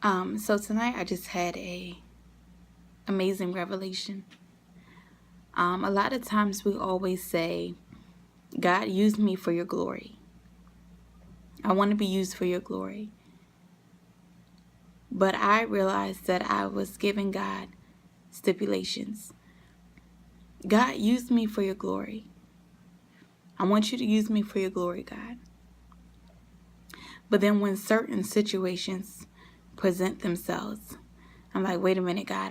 So tonight I just had a amazing revelation. A lot of times we always say, God, use me for your glory. I want to be used for your glory. But I realized that I was giving God stipulations. God, use me for your glory. I want you to use me for your glory, God. But then when certain situations present themselves, I'm like, wait a minute, God,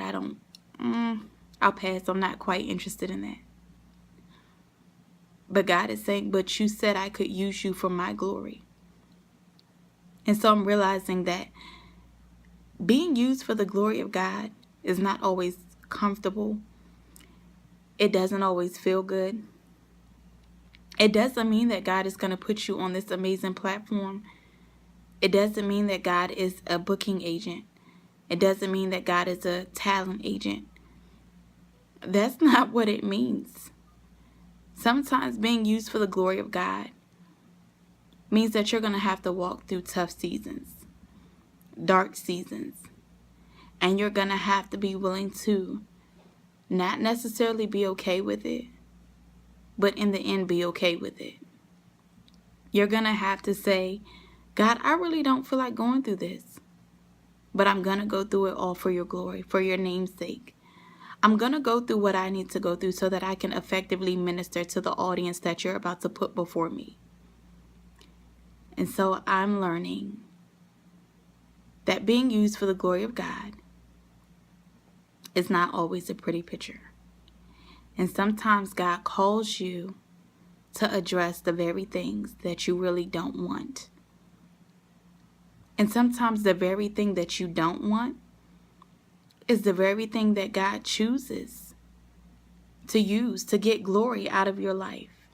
I'll pass. I'm not quite interested in that. But God is saying, but you said I could use you for my glory. And so I'm realizing that being used for the glory of God is not always comfortable. It doesn't always feel good. It doesn't mean that God is going to put you on this amazing platform. It doesn't mean that God is a booking agent. It doesn't mean that God is a talent agent. That's not what it means. Sometimes being used for the glory of God means that you're going to have to walk through tough seasons, dark seasons, and you're going to have to be willing to not necessarily be okay with it, but in the end be okay with it. You're going to have to say, God, I really don't feel like going through this, but I'm going to go through it all for your glory, for your name's sake. I'm going to go through what I need to go through so that I can effectively minister to the audience that you're about to put before me. And so I'm learning that being used for the glory of God is not always a pretty picture. And sometimes God calls you to address the very things that you really don't want. And sometimes the very thing that you don't want is the very thing that God chooses to use to get glory out of your life.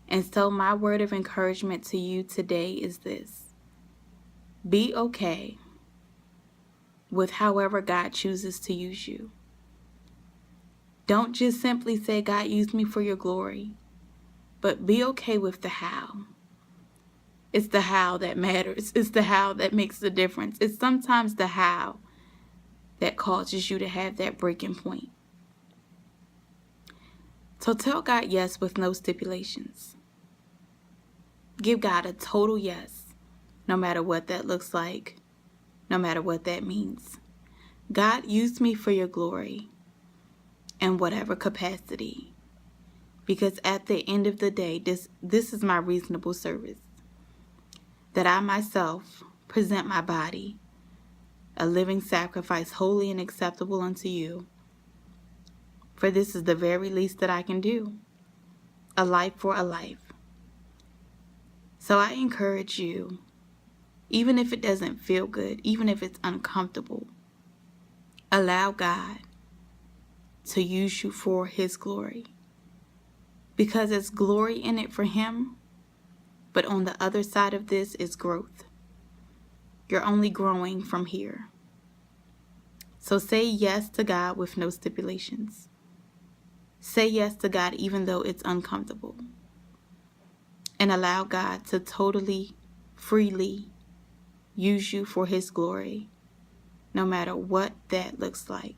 And so my word of encouragement to you today is this: be okay with however God chooses to use you. Don't just simply say, God, use me for your glory, but be okay with the how. It's the how that matters. It's the how that makes the difference. It's sometimes the how that causes you to have that breaking point. So tell God yes with no stipulations. Give God a total yes, no matter what that looks like, no matter what that means. God, use me for your glory in whatever capacity. Because at the end of the day, this is my reasonable service. That I myself present my body, a living sacrifice, holy and acceptable unto you. For this is the very least that I can do. A life for a life. So I encourage you, even if it doesn't feel good, even if it's uncomfortable, allow God to use you for His glory. Because there's glory in it for Him, but on the other side of this is growth. You're only growing from here. So say yes to God with no stipulations. Say yes to God even though it's uncomfortable. And allow God to totally, freely use you for His glory, no matter what that looks like.